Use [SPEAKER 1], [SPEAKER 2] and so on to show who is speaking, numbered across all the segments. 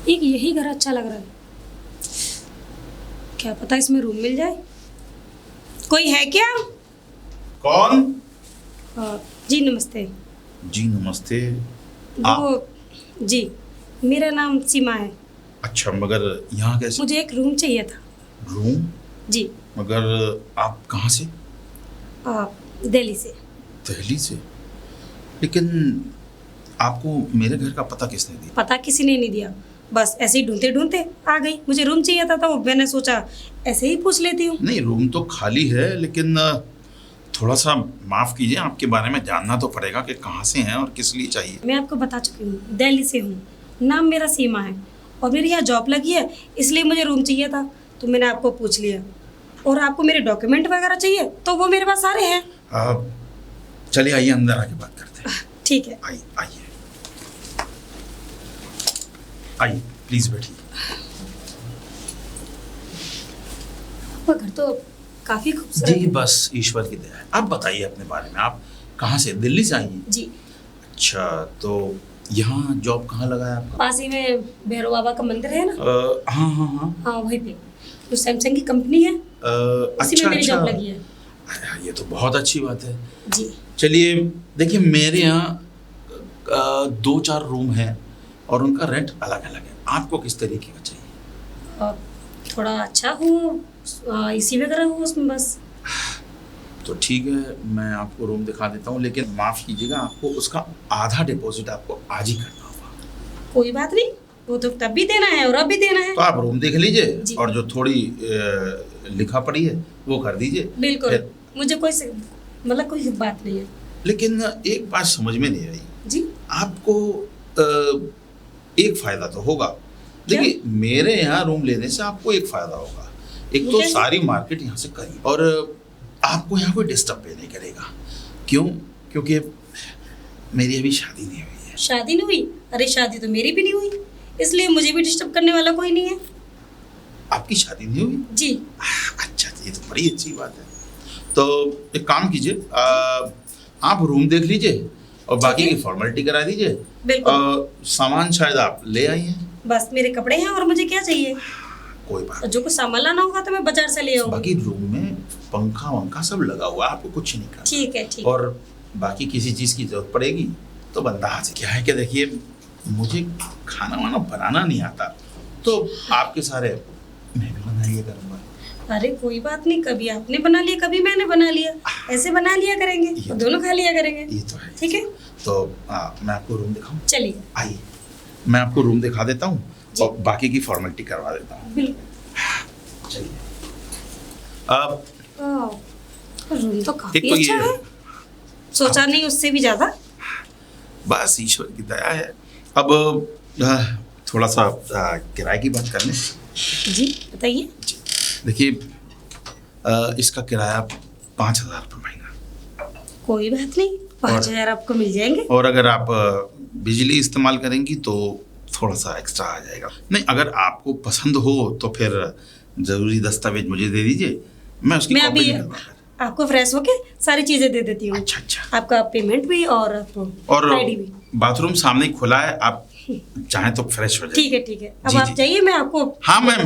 [SPEAKER 1] एक यही घर अच्छा लग रहा है, क्या पता इसमें रूम मिल जाए। कोई है क्या?
[SPEAKER 2] कौन?
[SPEAKER 1] जी नमस्ते।
[SPEAKER 2] जी नमस्ते।
[SPEAKER 1] वो जी, मेरा नाम सीमा है।
[SPEAKER 2] अच्छा, मगर यहाँ कैसे?
[SPEAKER 1] मुझे एक रूम चाहिए था।
[SPEAKER 2] रूम?
[SPEAKER 1] जी।
[SPEAKER 2] मगर आप कहाँ से?
[SPEAKER 1] दिल्ली से।
[SPEAKER 2] दिल्ली से? लेकिन आपको मेरे घर का पता किसने दिया?
[SPEAKER 1] पता किसी ने नहीं दिया, बस ऐसे ही ढूंढते ढूंढते आ गई। मुझे रूम चाहिए था तो मैंने सोचा ऐसे ही पूछ लेती हूँ।
[SPEAKER 2] नहीं, रूम तो खाली है, लेकिन थोड़ा सा माफ़ कीजिए, आपके बारे में जानना तो पड़ेगा कि कहाँ से हैं और किस लिए चाहिए।
[SPEAKER 1] मैं आपको बता चुकी हूँ, दिल्ली से हूँ। नाम मेरा सीमा है और मेरी यहाँ जॉब लगी है, इसलिए मुझे रूम चाहिए था तो मैंने आपको पूछ लिया। और आपको मेरे डॉक्यूमेंट वगैरह चाहिए तो वो मेरे पास सारे हैं।
[SPEAKER 2] चलिए आइए, अंदर आके बात करते हैं।
[SPEAKER 1] ठीक है।
[SPEAKER 2] आइए आइए आइए, प्लीज बैठिए।
[SPEAKER 1] आपका घर तो काफी खूबसूरत
[SPEAKER 2] जी
[SPEAKER 1] है।
[SPEAKER 2] बस ईश्वर की दया है। आप बताइए अपने बारे में, आप कहाँ से? दिल्ली से आई हैं?
[SPEAKER 1] जी।
[SPEAKER 2] अच्छा, तो यहाँ जॉब कहाँ लगा है आपका?
[SPEAKER 1] पास ही में भैरव बाबा का मंदिर है ना।
[SPEAKER 2] हाँ हाँ हाँ।
[SPEAKER 1] हाँ वहीं पे, तो सैमसंग की कंपनी है, उसी में
[SPEAKER 2] अच्छा
[SPEAKER 1] मेरी
[SPEAKER 2] अच्छा,
[SPEAKER 1] जॉब लगी है।
[SPEAKER 2] ये तो बहुत अच्छी बात है।
[SPEAKER 1] जी।
[SPEAKER 2] चलिए देखिए, मेरे यहाँ 2-4 रूम हैं और उनका रेंट अलग अलग है। आपको किस तरीके का चाहिए?
[SPEAKER 1] और थोड़ा अच्छा हो, एसी वगैरह हो उसमें बस।
[SPEAKER 2] तो ठीक है, मैं आपको रूम दिखा देता हूँ, लेकिन माफ़ कीजिएगा, आपको उसका आधा डिपॉजिट आपको आज ही करना होगा।
[SPEAKER 1] कोई बात नहीं, वो तो तब भी देना है और अब भी देना है।
[SPEAKER 2] तो आप रूम देख लीजिए
[SPEAKER 1] जी।
[SPEAKER 2] और जो थोड़ी लिखा पड़ी है वो कर दीजिए।
[SPEAKER 1] बिल्कुल,
[SPEAKER 2] फिर-
[SPEAKER 1] मुझे मतलब कोई बात नहीं है।
[SPEAKER 2] लेकिन एक बात समझ में नहीं आई
[SPEAKER 1] जी।
[SPEAKER 2] आपको। एक फ़ायदा तो होगा। देखिए, मेरे यहाँ रूम लेने से आपको एक फ़ायदा होगा। एक तो
[SPEAKER 1] कैसे?
[SPEAKER 2] सारी मार्केट यहाँ से करीब, और आपको यहाँ कोई डिस्टर्ब भी नहीं करेगा। क्यों? क्योंकि मेरी अभी शादी नहीं हुई है।
[SPEAKER 1] शादी नहीं हुई? अरे शादी तो मेरी भी नहीं हुई, इसलिए मुझे भी डिस्टर्ब करने वाला कोई नहीं है।
[SPEAKER 2] आपकी शादी नहीं हुई?
[SPEAKER 1] जी।
[SPEAKER 2] अच्छा, ये तो बड़ी अच्छी बात है। तो एक काम कीजिए, आप रूम देख लीजिए और बाकी की फॉर्मेलिटी करा दीजिए।
[SPEAKER 1] बिल्कुल।
[SPEAKER 2] सामान शायद आप ले आई हैं।
[SPEAKER 1] बस मेरे कपड़े हैं और मुझे क्या चाहिए।
[SPEAKER 2] कोई बात
[SPEAKER 1] और जो कुछ सामान लाना होगा तो मैं बाजार से ले
[SPEAKER 2] नहीं।
[SPEAKER 1] आऊंगी।
[SPEAKER 2] बाकी रूम में पंखा वंखा सब लगा हुआ है, आपको कुछ नहीं करना।
[SPEAKER 1] ठीक है ठीक।
[SPEAKER 2] और बाकी किसी चीज़ की जरूरत पड़ेगी तो बंदा हाथ से। क्या है कि देखिए, मुझे खाना वाना बनाना नहीं आता, तो आपके सारे मैं भी बना लिया करूँगा।
[SPEAKER 1] अरे कोई बात नहीं, कभी आपने बना लिया कभी मैंने बना लिया, ऐसे बना लिया करेंगे और दोनों खा लिया करेंगे।
[SPEAKER 2] ये तो है।
[SPEAKER 1] ठीक है,
[SPEAKER 2] तो मैं आपको रूम दिखाऊं?
[SPEAKER 1] चलिए।
[SPEAKER 2] आइए, मैं आपको रूम दिखा देता हूँ और बाकी की फॉर्मेलिटी करवा देता हूँ।
[SPEAKER 1] बिल्कुल।
[SPEAKER 2] चलिए।
[SPEAKER 1] रूम तो काफी
[SPEAKER 2] एक तो
[SPEAKER 1] अच्छा
[SPEAKER 2] ये
[SPEAKER 1] है, सोचा नहीं उससे भी ज्यादा।
[SPEAKER 2] बस ईश्वर की दया है। अब थोड़ा सा किराए की बात कर लें।
[SPEAKER 1] जी बताइए।
[SPEAKER 2] जी देखिए, इसका किराया 5,000 रुपये महीना।
[SPEAKER 1] कोई बात नहीं, 5,000 आपको मिल जाएंगे।
[SPEAKER 2] और अगर आप बिजली इस्तेमाल करेंगी तो थोड़ा सा एक्स्ट्रा आ जाएगा। नहीं, अगर आपको पसंद हो तो फिर ज़रूरी दस्तावेज मुझे दे दीजिए, मैं उसकी
[SPEAKER 1] मैं
[SPEAKER 2] कॉपी
[SPEAKER 1] अभी
[SPEAKER 2] निकलवा कर।
[SPEAKER 1] आपको फ्रेश होके सारी चीजें दे देती हूँ।
[SPEAKER 2] अच्छा अच्छा।
[SPEAKER 1] आपका पेमेंट भी और आईडी भी।
[SPEAKER 2] बाथरूम सामने ही खुला है, आप चाहें तो फ्रेश हो जाइए।
[SPEAKER 1] ठीक है ठीक है, अब
[SPEAKER 2] जी,
[SPEAKER 1] आप
[SPEAKER 2] जी।
[SPEAKER 1] जाइए, मैं आपको।
[SPEAKER 2] हाँ, मैं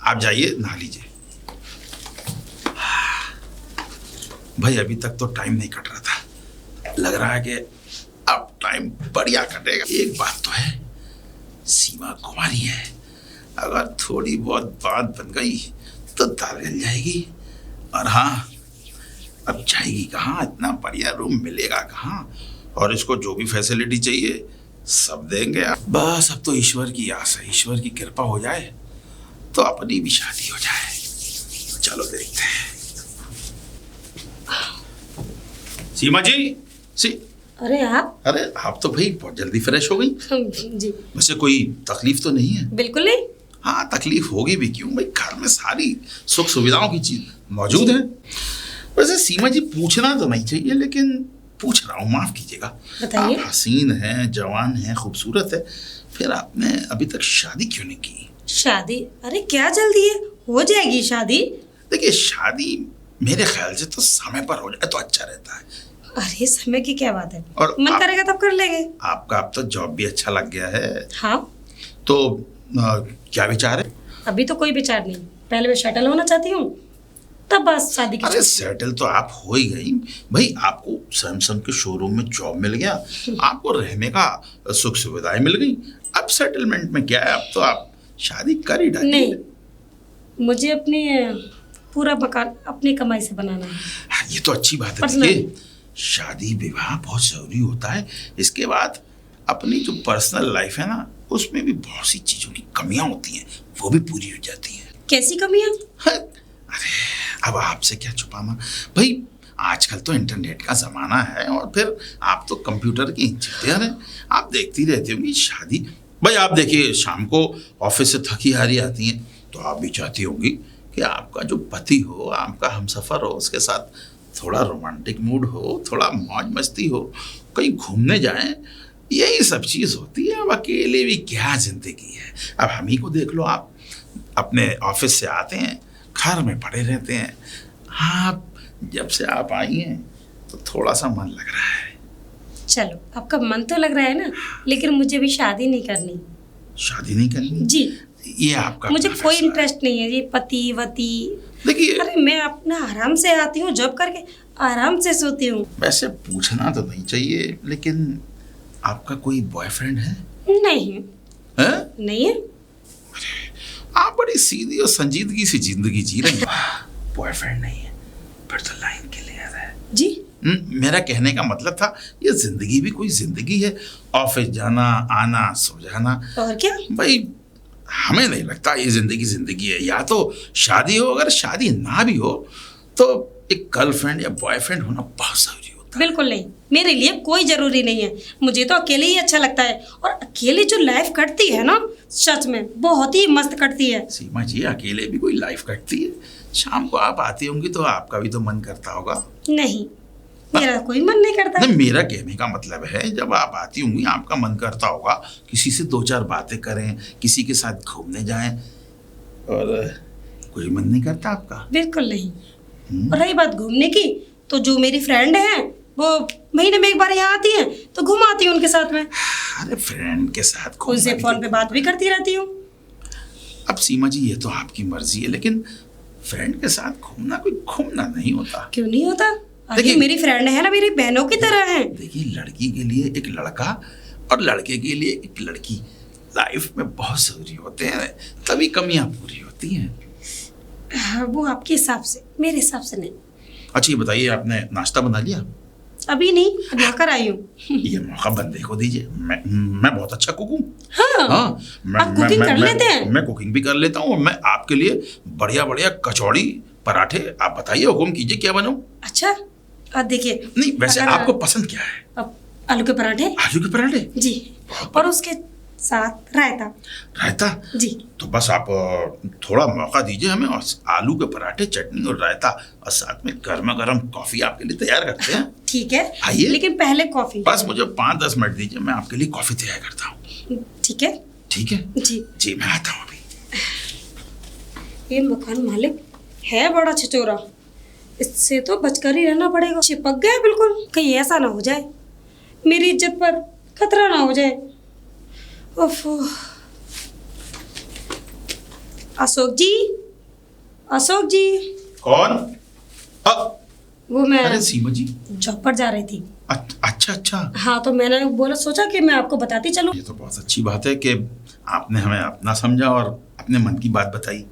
[SPEAKER 2] आप जाइए, नहा लीजिए। भाई अभी तक तो टाइम नहीं कट रहा था, लग रहा है कि अब टाइम बढ़िया कटेगा। एक बात तो है, सीमा कुमारी है, अगर थोड़ी बहुत बात बन गई तो दाल गल जाएगी। और हाँ, अब जाएगी कहाँ? इतना बढ़िया रूम मिलेगा कहाँ? और इसको जो भी फैसिलिटी चाहिए सब देंगे। बस अब तो ईश्वर की आस है, ईश्वर की कृपा हो जाए तो अपनी भी शादी हो जाए। चलो देखते हैं। सीमा जी,
[SPEAKER 1] अरे आप।
[SPEAKER 2] अरे आप तो भाई बहुत जल्दी फ्रेश हो गई।
[SPEAKER 1] जी
[SPEAKER 2] वैसे कोई तकलीफ तो नहीं है?
[SPEAKER 1] बिल्कुल नहीं।
[SPEAKER 2] हाँ, तकलीफ होगी भी क्यों भाई, घर में सारी सुख सुविधाओं की चीज मौजूद है। वैसे सीमा जी, पूछना तो नहीं चाहिए लेकिन पूछ रहा हूँ, माफ कीजिएगा।
[SPEAKER 1] बताइए।
[SPEAKER 2] आप हसीन हैं, जवान हैं, खूबसूरत है, फिर आपने अभी तक शादी क्यों नहीं की?
[SPEAKER 1] शादी? अरे क्या जल्दी है, हो जाएगी शादी।
[SPEAKER 2] देखिए, शादी मेरे ख्याल से तो समय पर हो जाए तो अच्छा रहता है।
[SPEAKER 1] अरे समय की क्या बात है,
[SPEAKER 2] और
[SPEAKER 1] मन करेगा तब कर लेंगे।
[SPEAKER 2] आपका अब तो जॉब भी अच्छा लग गया है,
[SPEAKER 1] हाँ।
[SPEAKER 2] तो क्या विचार है?
[SPEAKER 1] अभी तो कोई विचार नहीं, पहले मैं सेटल होना चाहती हूँ, तब बस शादी की।
[SPEAKER 2] अरे सेटल तो आप हो ही गई भाई, आपको सैमसंग के शोरूम में जॉब मिल गया, आपको रहने का सुख सुविधाएं मिल गई, अब सेटलमेंट में क्या है, अब तो आप शादी कर ही डाली।
[SPEAKER 1] नहीं, मुझे अपने पूरा मकान अपनी कमाई से बनाना है।
[SPEAKER 2] ये तो अच्छी बात है।
[SPEAKER 1] Personal।
[SPEAKER 2] देखिए, शादी विवाह बहुत जरूरी होता है, इसके बाद अपनी जो पर्सनल लाइफ है ना, उसमें भी बहुत सी चीजों की कमियां होती हैं, वो भी पूरी हो जाती हैं।
[SPEAKER 1] कैसी कमियां?
[SPEAKER 2] अरे अब आपसे क्या छुपाना भाई, आजकल तो इंटरनेट का जमाना है, और फिर आप तो कंप्यूटर की इंजीनियर हैं, आप देखती रहती होंगी शादी। भाई आप देखिए, शाम को ऑफिस से थकी हारी आती हैं, तो आप भी चाहती होंगी कि आपका जो पति हो, आपका हमसफर हो, उसके साथ थोड़ा रोमांटिक मूड हो, थोड़ा मौज मस्ती हो, कहीं घूमने जाएं, यही सब चीज़ होती है। अब अकेले भी क्या जिंदगी है। अब हम ही को देख लो, आप अपने ऑफिस से आते हैं, घर में पड़े रहते हैं। हाँ, जब से आप आई हैं तो थोड़ा सा मन लग रहा है।
[SPEAKER 1] चलो, आपका मन तो लग रहा है ना, लेकिन मुझे भी शादी नहीं करनी।
[SPEAKER 2] शादी नहीं करनी?
[SPEAKER 1] जी,
[SPEAKER 2] ये आपका
[SPEAKER 1] मुझे
[SPEAKER 2] अपना
[SPEAKER 1] कोई
[SPEAKER 2] फैसला है।
[SPEAKER 1] इंटरेस्ट नहीं है ये पति वती।
[SPEAKER 2] देखिए,
[SPEAKER 1] अरे मैं अपना आराम से आती हूँ, जॉब करके आराम से सोती हूँ।
[SPEAKER 2] वैसे पूछना तो नहीं चाहिए, लेकिन आपका कोई बॉयफ्रेंड है?
[SPEAKER 1] नहीं
[SPEAKER 2] हैं?
[SPEAKER 1] नहीं है।
[SPEAKER 2] आप बड़ी सीधी और संजीदगी से जिंदगी जी रही हैं। बॉयफ्रेंड नहीं है, फिर तो लाइन क्लियर है
[SPEAKER 1] जी।
[SPEAKER 2] मेरा कहने का मतलब था, ये जिंदगी भी कोई जिंदगी है, ऑफिस जाना आना सो जाना।
[SPEAKER 1] और क्या?
[SPEAKER 2] भाई हमें नहीं लगता ये जिंदगी है। या तो शादी हो, अगर शादी ना भी हो तो एक गर्लफ्रेंड या बॉयफ्रेंड होना बहुत जरूरी होता है।
[SPEAKER 1] बिल्कुल नहीं, मेरे लिए कोई जरूरी नहीं है। मुझे तो अकेले ही अच्छा लगता है, और अकेले जो लाइफ कटती है ना, सच में बहुत ही मस्त कटती है।
[SPEAKER 2] सीमा जी, अकेले भी कोई लाइफ कटती है। शाम को आप आती होंगी तो आपका भी तो मन करता होगा।
[SPEAKER 1] नहीं, मेरा कोई मन नहीं करता।
[SPEAKER 2] नहीं, मेरा कहने का मतलब है, जब आप आती होंगी आपका मन करता होगा किसी से दो चार बातें करें, किसी के साथ घूमने जाएं, और कोई मन नहीं करता आपका?
[SPEAKER 1] बिल्कुल नहीं। और रही बात घूमने की, तो जो मेरी फ्रेंड है वो महीने में एक बार यहाँ आती है, तो घुमाती हूँ उनके साथ में।
[SPEAKER 2] अरे फ्रेंड के साथ
[SPEAKER 1] उनसे
[SPEAKER 2] घूमना
[SPEAKER 1] फोन पे बात भी करती रहती हूँ।
[SPEAKER 2] अब सीमा जी, ये तो आपकी मर्जी है, लेकिन फ्रेंड के साथ घूमना कोई घूमना नहीं होता।
[SPEAKER 1] क्यों नहीं होता? अरे
[SPEAKER 2] देखिए-
[SPEAKER 1] मेरी फ्रेंड है ना, मेरी बहनों की तरह है।
[SPEAKER 2] देखिए, लड़की के लिए एक लड़का और लड़के के लिए एक लड़की लाइफ में बहुत जरूरी होते हैं, तभी कमियां पूरी होती हैं।
[SPEAKER 1] हाँ, वो आपके हिसाब से, मेरे हिसाब से नहीं।
[SPEAKER 2] अच्छा ये बताइए, आपने नाश्ता बना लिया?
[SPEAKER 1] अभी नहीं, अभी आकर आई हूँ।
[SPEAKER 2] ये मौका बंदे को दीजिए। मैं बहुत अच्छा कुक हूँ।
[SPEAKER 1] हाँ,
[SPEAKER 2] हाँ,
[SPEAKER 1] आप कुकिंग कर लेते हैं?
[SPEAKER 2] मैं कुकिंग भी कर लेता हूँ, और मैं आपके लिए बढ़िया बढ़िया कचौड़ी पराठे, आप बताइए, हुक्म कीजिए क्या बनाऊँ?
[SPEAKER 1] अच्छा, अब देखिए।
[SPEAKER 2] नहीं, वैसे
[SPEAKER 1] अगर-
[SPEAKER 2] आपको पसंद क्या है?
[SPEAKER 1] अब आलू के पराठे।
[SPEAKER 2] आलू के पराठे?
[SPEAKER 1] जी, और उसके साथ रायता।
[SPEAKER 2] रायता?
[SPEAKER 1] जी।
[SPEAKER 2] तो बस आप थोड़ा मौका दीजिए हमें, और आलू के पराठे, चटनी और रायता, और साथ में गर्मा गर्म कॉफी आपके लिए तैयार करते हैं।
[SPEAKER 1] ठीक है,
[SPEAKER 2] आइए।
[SPEAKER 1] लेकिन पहले कॉफी।
[SPEAKER 2] बस मुझे 5-10 मिनट दीजिए, मैं आपके लिए कॉफी तैयार करता हूँ।
[SPEAKER 1] ठीक है।
[SPEAKER 2] ठीक है
[SPEAKER 1] जी।
[SPEAKER 2] जी, मैं आता हूँ अभी।
[SPEAKER 1] ये मकान मालिक है बड़ा छिचोरा, इससे तो बचकर ही रहना पड़ेगा। चिपक गया बिल्कुल, कहीं ऐसा ना हो जाए मेरी इज्जत पर खतरा ना हो जाए। ओफो। अशोक जी, अशोक जी।
[SPEAKER 2] कौन?
[SPEAKER 1] वो मैं
[SPEAKER 2] अरे सीमा जी।
[SPEAKER 1] जॉब पर जा रही थी।
[SPEAKER 2] अच्छा अच्छा।
[SPEAKER 1] हाँ, तो मैंने बोला, सोचा कि मैं आपको बताती चलूं।
[SPEAKER 2] ये तो बहुत अच्छी बात है कि आपने हमें अपना समझा और अपने मन की बात बताई।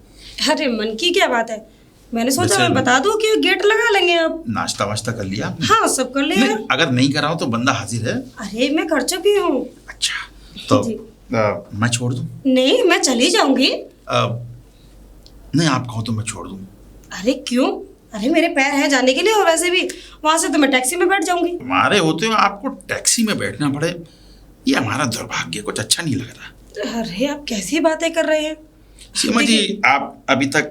[SPEAKER 1] अरे मन की क्या बात है, मैंने सोचा
[SPEAKER 2] वैसे-
[SPEAKER 1] मैं बता दूं कि गेट लगा लेंगे अब।
[SPEAKER 2] नाश्ता वाश्ता कर लिया आपने?
[SPEAKER 1] हाँ, सब कर लिया।
[SPEAKER 2] नहीं, अगर नहीं कराओ तो बंदा हाजिर है।
[SPEAKER 1] अरे मैं कर चुकी हूँ।
[SPEAKER 2] अच्छा, तो
[SPEAKER 1] जी।
[SPEAKER 2] मैं छोड़ दूँ?
[SPEAKER 1] नहीं, मैं चली जाऊंगी।
[SPEAKER 2] नहीं, आप कहो तो मैं छोड़ दूँ।
[SPEAKER 1] अरे क्यों? अरे मेरे पैर हैं जाने के लिए, और वैसे भी वहां से तो मैं टैक्सी में बैठ जाऊंगी।
[SPEAKER 2] हमारे होते हुए आपको टैक्सी में बैठना पड़े, ये हमारा दुर्भाग्य, कुछ अच्छा नहीं लग रहा।
[SPEAKER 1] अरे आप कैसी बातें कर रहे हैं?
[SPEAKER 2] सीमा जी,
[SPEAKER 1] देखिए-
[SPEAKER 2] आप अभी तक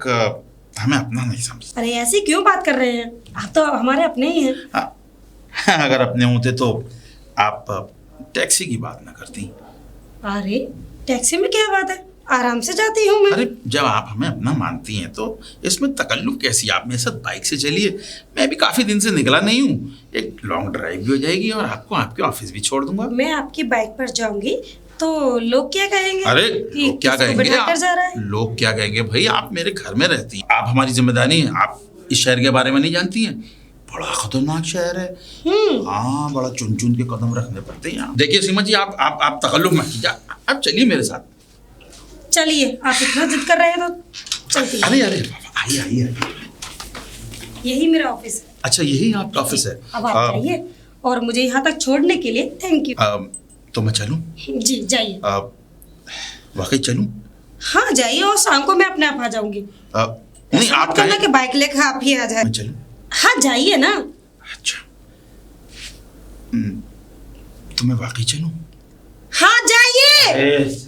[SPEAKER 2] हमें अपना नहीं समझते।
[SPEAKER 1] अरे ऐसी क्यों बात कर रहे हैं? आप तो हमारे अपने ही हैं।
[SPEAKER 2] हाँ, अगर अपने होते तो आप टैक्सी की बात ना करती।
[SPEAKER 1] अरे टैक्सी में क्या बात है, आराम से जाती हूँ मैं।
[SPEAKER 2] अरे जब आप हमें अपना मानती हैं तो इसमें तकल्लुफ कैसी? आप मेरे साथ बाइक से चलिए, मैं भी काफी दिन से निकला नहीं हूँ, एक लॉन्ग ड्राइव भी हो जाएगी और आपको आपके ऑफिस भी छोड़ दूंगा।
[SPEAKER 1] मैं आपकी बाइक पर जाऊंगी, तो लोग क्या कहेंगे?
[SPEAKER 2] अरे
[SPEAKER 1] कि
[SPEAKER 2] लोग क्या
[SPEAKER 1] किसी को
[SPEAKER 2] कहेंगे?
[SPEAKER 1] बिठाकर जा रहा है?
[SPEAKER 2] लोग क्या कहेंगे भाई, आप मेरे घर में रहती हैं, आप हमारी जिम्मेदारी हैं, आप इस शहर के बारे में नहीं जानती हैं। बड़ा खतरनाक शहर है। हाँ, बड़ा चुन चुन के कदम रखने पड़ते हैं यहाँ। देखिए सीमा जी, आप तकल्लुफ मत कीजिए, आप चलिए मेरे साथ।
[SPEAKER 1] चलिए, आप इतना जिद कर रहे हैं तो चलती हैं।
[SPEAKER 2] अरे अरे आइए आइए आइए।
[SPEAKER 1] यही मेरा ऑफिस है।
[SPEAKER 2] अच्छा, यही आपका ऑफिस है?
[SPEAKER 1] अब आप जाइए, और मुझे यहाँ तक छोड़ने के लिए थैंक यू।
[SPEAKER 2] तो मैं चलूँ?
[SPEAKER 1] जी जाइए।
[SPEAKER 2] वाकई चलूँ?
[SPEAKER 1] हाँ जाइए, और शाम को मैं अपने आप आ जाऊंगी।
[SPEAKER 2] नहीं, आप
[SPEAKER 1] कहना
[SPEAKER 2] कहें
[SPEAKER 1] कि बाइक लेकर आप ही आ जाए।
[SPEAKER 2] मैं चलूँ?
[SPEAKER 1] हाँ जाइए ना।
[SPEAKER 2] अच्छा, तो मैं वाकई चलूँ?
[SPEAKER 1] हाँ जाइए।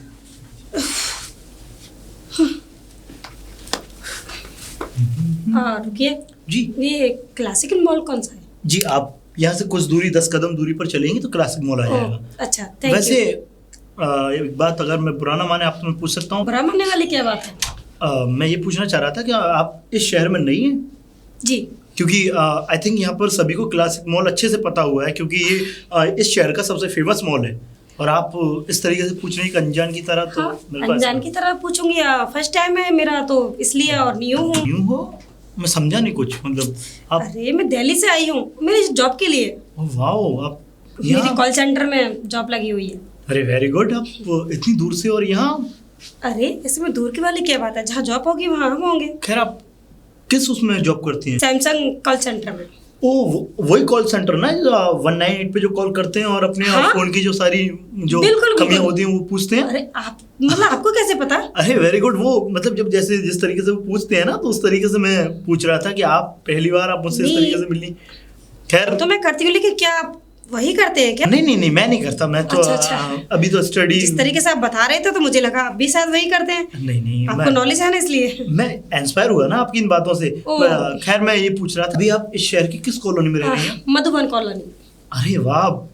[SPEAKER 1] रुकिए
[SPEAKER 3] जी
[SPEAKER 1] ये क्लासिकल मॉल कौन सा है?
[SPEAKER 3] जी, आप यहाँ से कुछ दूरी 10 कदम दूरी पर चलेंगे तो क्लासिक मॉल आ जाएगा।
[SPEAKER 1] अच्छा, थैंक
[SPEAKER 3] वैसे
[SPEAKER 1] यू।
[SPEAKER 3] एक बात अगर मैं बुरा ना माने आपसे मैं पूछ सकता हूँ?
[SPEAKER 1] बुरा मानने वाली क्या बात है?
[SPEAKER 3] मैं ये पूछना चाह रहा था कि आप इस शहर में नहीं हैं?
[SPEAKER 1] जी
[SPEAKER 3] क्योंकि आई थिंक यहाँ पर सभी को क्लासिक मॉल अच्छे से पता हुआ है, क्योंकि ये इस शहर का सबसे फेमस मॉल है। और आप इस तरीके से पूछ रहे हैं कि अनजान की तरह, तो
[SPEAKER 1] हाँ,
[SPEAKER 3] मेरे को
[SPEAKER 1] अनजान की तरह पूछूंगी। फर्स्ट टाइम है मेरा तो इसलिए, और न्यू हूँ।
[SPEAKER 3] यूं हो? मैं समझा नहीं कुछ, मतलब आप?
[SPEAKER 1] अरे मैं दिल्ली से आई हूँ मेरी जॉब के लिए।
[SPEAKER 3] वाह, आप
[SPEAKER 1] मेरी
[SPEAKER 3] यहाँ?
[SPEAKER 1] कॉल सेंटर में जॉब लगी हुई है।
[SPEAKER 3] अरे वेरी गुड, आप इतनी दूर से और यहाँ?
[SPEAKER 1] अरे इसमें दूर की वाली क्या बात है, जहाँ जॉब होगी वहाँ हम होंगे।
[SPEAKER 3] खैर, आप किस उसमें जॉब करती हैं?
[SPEAKER 1] सैमसंग कॉल सेंटर में।
[SPEAKER 3] ओ, वही कॉल सेंटर ना, 198 पे जो कॉल करते हैं और अपने
[SPEAKER 1] हाँ?
[SPEAKER 3] फोन की जो सारी जो
[SPEAKER 1] बिल्कुल,
[SPEAKER 3] कमियां
[SPEAKER 1] बिल्कुल।
[SPEAKER 3] होती हैं वो पूछते हैं।
[SPEAKER 1] अरे आप मतलब आपको कैसे पता?
[SPEAKER 3] अरे वेरी गुड, वो मतलब जब जैसे जिस तरीके से वो पूछते हैं ना, तो उस तरीके से मैं पूछ रहा था कि आप पहली बार आप मुझसे इस
[SPEAKER 1] नहीं।
[SPEAKER 3] तरीके से मिली। खैर,
[SPEAKER 1] तो मैं करती हूँ, लेकिन क्या आप वही करते हैं क्या?
[SPEAKER 3] नहीं नहीं नहीं, मैं नहीं करता। मैं तो
[SPEAKER 1] अच्छा।
[SPEAKER 3] अभी तो स्टडी।
[SPEAKER 1] जिस तरीके से आप बता रहे थे तो मुझे लगा आप भी शायद वही करते हैं।
[SPEAKER 3] नहीं नहीं,
[SPEAKER 1] आपको नॉलेज है ना, इसलिए।
[SPEAKER 3] मैं इंस्पायर हुआ ना आपकी इन बातों से। खैर, मैं ये पूछ रहा था, अभी आप इस शहर की किस कॉलोनी में रह रही हैं?
[SPEAKER 1] मधुबन कॉलोनी।
[SPEAKER 3] अरे वाह,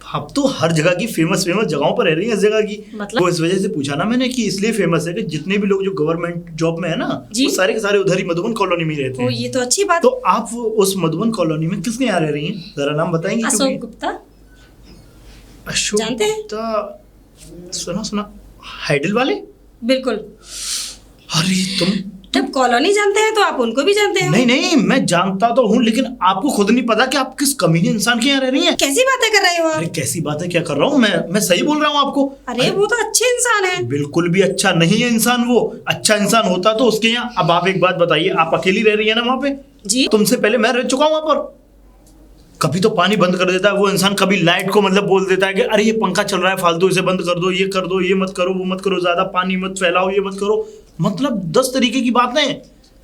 [SPEAKER 3] आप तो हर जगह की फेमस जगहों पर रह रही हैं इस जगह की।
[SPEAKER 1] मतलब?
[SPEAKER 3] तो इस वजह से पूछा ना मैंने कि इसलिए फेमस है कि जितने भी लोग जो गवर्नमेंट जॉब में है ना,
[SPEAKER 1] जी?
[SPEAKER 3] वो सारे के सारे उधर ही मधुबन कॉलोनी में ही रहते हैं।
[SPEAKER 1] ये तो अच्छी बात।
[SPEAKER 3] तो आप उस मधुबन कॉलोनी में किसके यहाँ रह रही हैं? जरा नाम बताएंगे?
[SPEAKER 1] अशोक गुप्ता।
[SPEAKER 3] अशोक
[SPEAKER 1] जानते हैं?
[SPEAKER 3] गुप्ता, सुना हाइडल वाले?
[SPEAKER 1] बिल्कुल।
[SPEAKER 3] अरे तुम
[SPEAKER 1] जब कॉलोनी जानते हैं तो आप उनको भी जानते हैं।
[SPEAKER 3] नहीं नहीं, मैं जानता तो हूँ, लेकिन आपको खुद नहीं पता कि आप किस कमीने इंसान के यहाँ रह रही हैं।
[SPEAKER 1] कैसी बातें कर रहे हो
[SPEAKER 3] अरे
[SPEAKER 1] आप?
[SPEAKER 3] कैसी बात है, क्या कर रहा हूँ मैं सही बोल रहा हूँ आपको।
[SPEAKER 1] अरे वो तो अच्छे इंसान है।
[SPEAKER 3] बिल्कुल भी अच्छा नहीं है इंसान। वो अच्छा इंसान होता तो उसके यहाँ। अब आप एक बात बताइए, आप अकेली रह रही है ना वहाँ पे?
[SPEAKER 1] जी।
[SPEAKER 3] तुमसे पहले मैं रह चुका हूँ वहाँ पर। कभी तो पानी बंद कर देता है वो इंसान, कभी लाइट को मतलब बोल देता है कि अरे ये पंखा चल रहा है फालतू, इसे बंद कर दो, ये कर दो, ये मत करो, वो मत करो, ज्यादा पानी मत फैलाओ, ये मत करो। मतलब 10 तरीके की बातें।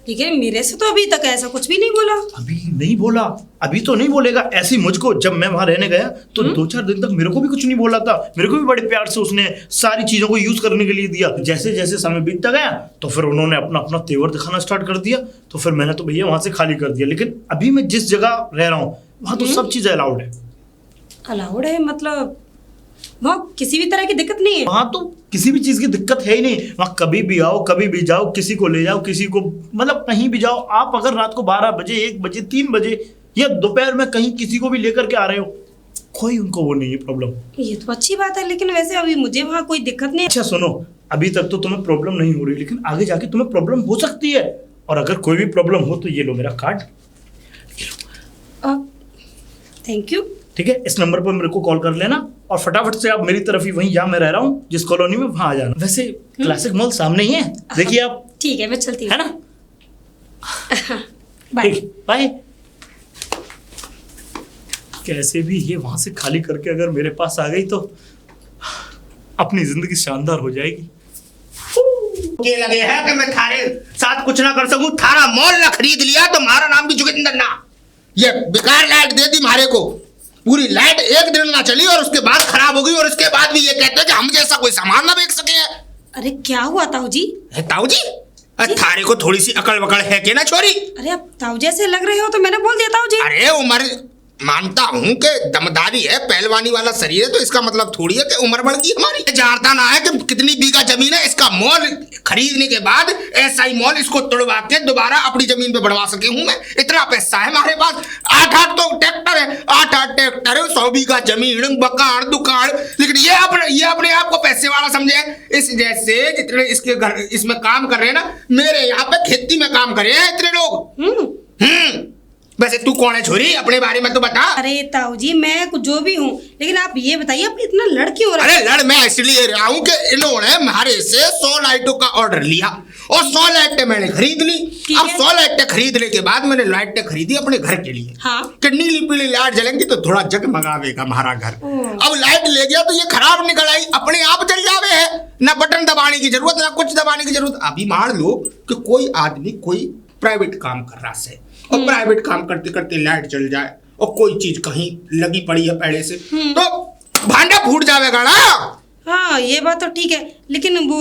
[SPEAKER 1] ठीक है, मेरे से तो अभी तक ऐसा कुछ भी नहीं बोला।
[SPEAKER 3] अभी नहीं बोला? अभी तो नहीं बोलेगा। ऐसी मुझको जब मैं वहां रहने गया तो 2-4 दिन तक मेरे को भी कुछ नहीं बोला था। मेरे को भी बड़े प्यार से उसने सारी चीजों को यूज करने के लिए दिया। जैसे जैसे समय बीतता गया तो फिर उन्होंने अपना अपना तेवर दिखाना स्टार्ट कर दिया। तो फिर मैंने तो भैया वहां से खाली कर दिया। लेकिन अभी मैं जिस जगह रह रहा हूँ वहां तो सब चीजें अलाउड है।
[SPEAKER 1] अलाउड है मतलब वहाँ किसी भी तरह की दिक्कत नहीं है?
[SPEAKER 3] वहां तो किसी भी चीज की दिक्कत है ही नहीं। वहां कभी भी आओ, कभी भी जाओ, किसी को ले जाओ, किसी को मतलब कहीं भी जाओ। आप अगर रात को 12 बजे, 1 बजे, 3 बजे या दोपहर में कहीं किसी को भी लेकर के आ रहे हो, कोई उनको वो नहीं है प्रॉब्लम।
[SPEAKER 1] ये तो अच्छी बात है, लेकिन वैसे अभी मुझे वहाँ कोई दिक्कत नहीं है।
[SPEAKER 3] अच्छा सुनो, अभी तक तो तुम्हें प्रॉब्लम नहीं हो रही, लेकिन आगे जाके तुम्हें प्रॉब्लम हो सकती है। और अगर कोई भी प्रॉब्लम हो तो ये लो मेरा कार्ड।
[SPEAKER 1] Thank you.
[SPEAKER 3] ठीक है, इस नंबर पर मेरे को कॉल कर लेना और फटाफट से आप मेरी तरफ ही वहीं जहाँ मैं रह रहा हूँ जिस कॉलोनी में, वहां आ जाना। वैसे क्लासिक मॉल सामने ही है, देखिए आप।
[SPEAKER 1] ठीक है, मैं चलती हूँ,
[SPEAKER 3] है ना?
[SPEAKER 1] बाय।
[SPEAKER 3] ठीक, बाय। कैसे भी ये वहां से खाली करके अगर मेरे पास आ गई तो अपनी जिंदगी शानदार हो जाएगी।
[SPEAKER 4] ये लगे है कि मैं थारे साथ कुछ ना कर सकूं। थारा मॉल ना खरीद लिया तो हमारा नाम भी जोगिंदर ना। ये बेकार लाइट दे दी मारे को, पूरी लाइट 1 दिन ना चली और उसके बाद खराब हो गई। और उसके बाद भी ये कहते हैं कि हम जैसा कोई सामान ना बेच सके।
[SPEAKER 1] अरे क्या हुआ ताऊ जी?
[SPEAKER 4] ताऊ जी, थारे को थोड़ी सी अकल वकल है कि ना छोरी?
[SPEAKER 1] अरे आप ताऊ जैसे लग रहे हो तो मैंने बोल दिया ताऊ जी।
[SPEAKER 4] अरे उम्र मानता हूँ कि दमदारी है, पहलवानी वाला शरीर है, तो इसका मतलब थोड़ी है कि उम्र बढ़ गई हमारी। जानता ना है कि कितनी बीघा जमीन है, इसका मॉल खरीदने के बाद ऐसा ही मॉल इसको तोड़वा के दोबारा अपनी जमीन पे बढ़वा सके हूं मैं। इतना पैसा है हमारे पास। 8-8 तो ट्रैक्टर है, 8-8 ट्रैक्टर है, 100 बीघा जमीन, मकान, दुकान, लेकिन ये अपने आप को पैसे वाला समझे। इस जैसे जितने इसके घर इसमें काम कर रहे हैं ना, मेरे यहाँ पे खेती में काम कर रहे हैं इतने लोग। वैसे तू कौन है छोरी, अपने बारे में तो बता।
[SPEAKER 1] अरे ताऊ जी मैं जो भी हूँ, लेकिन आप ये बताइए आप इतना लड़ क्यों रहे?
[SPEAKER 4] अरे लड़ मैं इसलिए रहा हूँ कि इन्होंने हमारे से 100 लाइटों का ऑर्डर लिया और 100 लाइटें मैंने खरीद ली। अब 100 लाइटें खरीदने के बाद मैंने लाइटें खरीदी अपने घर के लिए।
[SPEAKER 1] हाँ।
[SPEAKER 4] कि नीली पीली लाइट जलेंगी तो थोड़ा जगमगावेगा हमारा घर। अब लाइट ले गया तो ये खराब निकल आई, अपने आप जल जावे है, ना बटन दबाने की जरूरत ना कुछ दबाने की जरूरत। अभी मान लो कि कोई आदमी कोई प्राइवेट काम कर रहा है और प्राइवेट काम करते करते लाइट जल जाए और कोई चीज कहीं लगी पड़ी है पहले से, तो भांडा फूट जाएगा ना।
[SPEAKER 1] हाँ ये बात तो ठीक है, लेकिन वो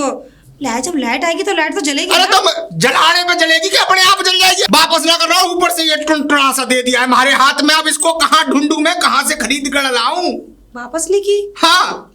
[SPEAKER 1] जब लाइट आएगी तो लाइट तो जलेगी
[SPEAKER 4] अरे
[SPEAKER 1] ना?
[SPEAKER 4] तो जलाने पे जलेगी कि अपने आप जल जाएगी? वापस ना कर रहा हूँ, ऊपर से ये टुनटुना सा दे दिया है हमारे हाथ में। अब इसको कहाँ ढूंढूं मैं, कहाँ से खरीद कर लाऊं?
[SPEAKER 1] वापस नहीं की?
[SPEAKER 4] हाँ।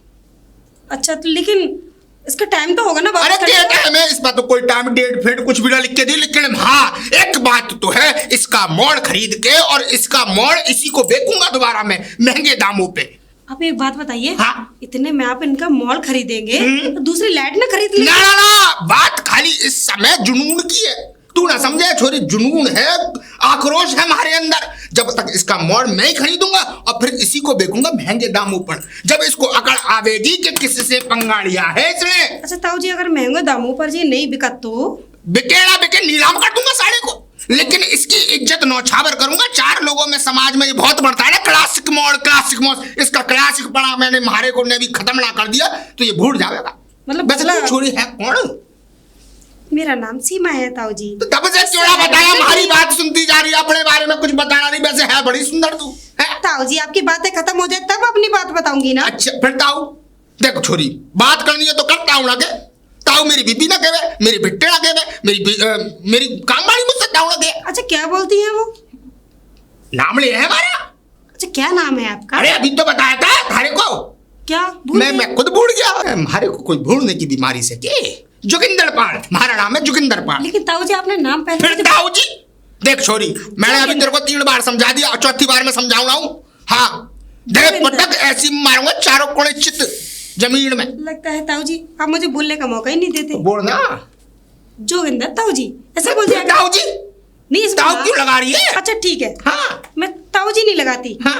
[SPEAKER 1] अच्छा तो लेकिन इसका टाइम तो होगा ना
[SPEAKER 4] अरे
[SPEAKER 1] वापस करने का?
[SPEAKER 4] टाइम है, इस बात तो कोई टाइम डेट फेट कुछ भी ना लिख के दी, लेकिन हाँ एक बात तो है, इसका मॉल खरीद के और इसका मॉल इसी को बेचूंगा दोबारा मैं महंगे दामों पे।
[SPEAKER 1] आप एक बात बताइए।
[SPEAKER 4] हाँ?
[SPEAKER 1] इतने में आप इनका मॉल खरीदेंगे तो दूसरी लाइट ना खरीद ली?
[SPEAKER 4] ना, बात खाली इस समय जुनून की है। तू ना समझे छोरी, जुनून है, आक्रोश है हमारे अंदर। जब तक इसका मॉल मैं ही खरीदूंगा और फिर इसी को बेचूंगा महंगे दामों पर। जब इसको अकड़ आवेगी कि किससे पंगा लिया है इसने।
[SPEAKER 1] अच्छा ताऊ जी अगर महंगे दामों पर जी नहीं बिका तो?
[SPEAKER 4] बिके ना बिके नीलाम कर दूंगा साड़े को, लेकिन इसकी इज्जत नौछावर करूंगा। 4 लोगों में समाज में ये बहुत बढ़ता है ना, क्लासिक मॉल। इसका क्लासिक पड़ा मैंने मारे को ने भी खत्म ना कर दिया तो ये भूल जाएगा।
[SPEAKER 1] मतलब
[SPEAKER 4] वैसे तू छोरी है कौन?
[SPEAKER 1] मेरा नाम सीमा है ताऊ जी।
[SPEAKER 4] तो तब से क्यों ना बताया, हमारी बात सुनती जा रही है, अपने बारे में कुछ बताना नहीं। वैसे है बड़ी सुंदर तू है।
[SPEAKER 1] ताऊ जी आपकी बातें खत्म हो जाए तब अपनी बात बताऊंगी ना।
[SPEAKER 4] अच्छा फिर ताऊ देखो छोरी, बात करनी है तो करता हूँ ना के। ताऊ मेरी बीबी ना कहवे, मेरी बिट्टे ना कहवे, मेरी काम वाली मुझसे ताऊ ना कहे।
[SPEAKER 1] अच्छा क्या बोलती है वो?
[SPEAKER 4] नाम ले है हमारा।
[SPEAKER 1] अच्छा क्या नाम है आपका?
[SPEAKER 4] अरे अभी तो बताया था थारे को।
[SPEAKER 1] क्या भूल गए?
[SPEAKER 4] मैं खुद भूल गया। हमारे को कोई भूलने की बीमारी से के जोगिंदर पाल, हमारा नाम है जोगिंदर पाल।
[SPEAKER 1] लेकिन ताऊ जी आपने नाम पहले
[SPEAKER 4] फिर ताऊ जी देख छोरी, मैंने अभी तेरे को 3 बार समझा दिया और चौथी बार में समझाऊंगा हूँ। हाँ देख पटक ऐसी मारूंगा चारों कोने चित जमीन में।
[SPEAKER 1] लगता है ताऊ जी आप मुझे बोलने का मौका ही नहीं देते।
[SPEAKER 4] बोलना
[SPEAKER 1] जोगिंदर ताऊ जी ऐसे बोल दिया?
[SPEAKER 4] ताऊ जी
[SPEAKER 1] नहीं इसमें
[SPEAKER 4] ताऊ क्यों लगा रही है?
[SPEAKER 1] अच्छा ठीक है,
[SPEAKER 4] हाँ
[SPEAKER 1] मैं ताऊ जी नहीं लगाती।
[SPEAKER 4] हाँ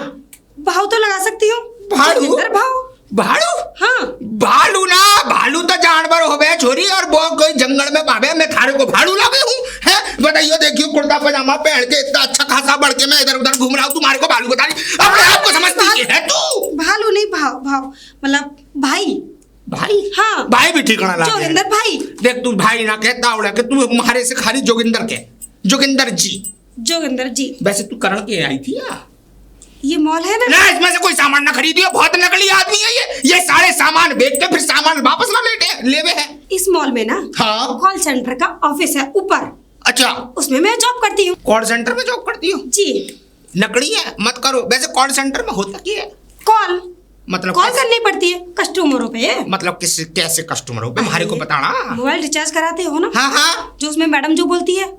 [SPEAKER 1] भाव तो लगा सकती हूँ।
[SPEAKER 4] भालू?
[SPEAKER 1] जोगिंदर भाव।
[SPEAKER 4] भालू?
[SPEAKER 1] हाँ
[SPEAKER 4] भालू ना, भालू तो जानवर हो गए छोरी, और वो कोई जंगल में भावे मैं थारे को भालू लगे हूँ है? बताइए देखियो कुर्ता पजामा पहन के इतना अच्छा खासा बढ़ के मैं इधर उधर घूम रहा हूँ, तुम्हारे को भालू बता रही? अपने आप को समझती है तू?
[SPEAKER 1] भालू नहीं भाव भाव मतलब भाई।
[SPEAKER 4] भाई?
[SPEAKER 1] हाँ
[SPEAKER 4] भाई भी ठीक ना
[SPEAKER 1] जोगिंदर भाई।
[SPEAKER 4] देख तू भाई ना कहता उड़ा के तू हमारे से खाली जोगिंदर के, जोगिंदर जी।
[SPEAKER 1] जोगिंदर जी।
[SPEAKER 4] वैसे तू करण के आई थी या?
[SPEAKER 1] ये मॉल है ना?
[SPEAKER 4] ना इसमें से कोई सामान ना खरीदियो, बहुत नकली आदमी है ये सारे सामान बेच के फिर सामान वापस ना लेवे है।
[SPEAKER 1] इस मॉल में ना
[SPEAKER 4] हाँ
[SPEAKER 1] कॉल सेंटर का ऑफिस है ऊपर।
[SPEAKER 4] अच्छा
[SPEAKER 1] उसमें मैं जॉब करती हूँ।
[SPEAKER 4] कॉल सेंटर में जॉब करती हो?
[SPEAKER 1] जी।
[SPEAKER 4] नकली है मत करो। वैसे कॉल सेंटर में होता क्या है?
[SPEAKER 1] कॉल
[SPEAKER 4] मतलब
[SPEAKER 1] कॉल करनी पड़ती है कस्टमरों पे।
[SPEAKER 4] मतलब किस कैसे कस्टमरों पे? हमारे को बताना।
[SPEAKER 1] मोबाइल रिचार्ज कराते हो ना?
[SPEAKER 4] हाँ हाँ
[SPEAKER 1] जो उसमें मैडम जो बोलती है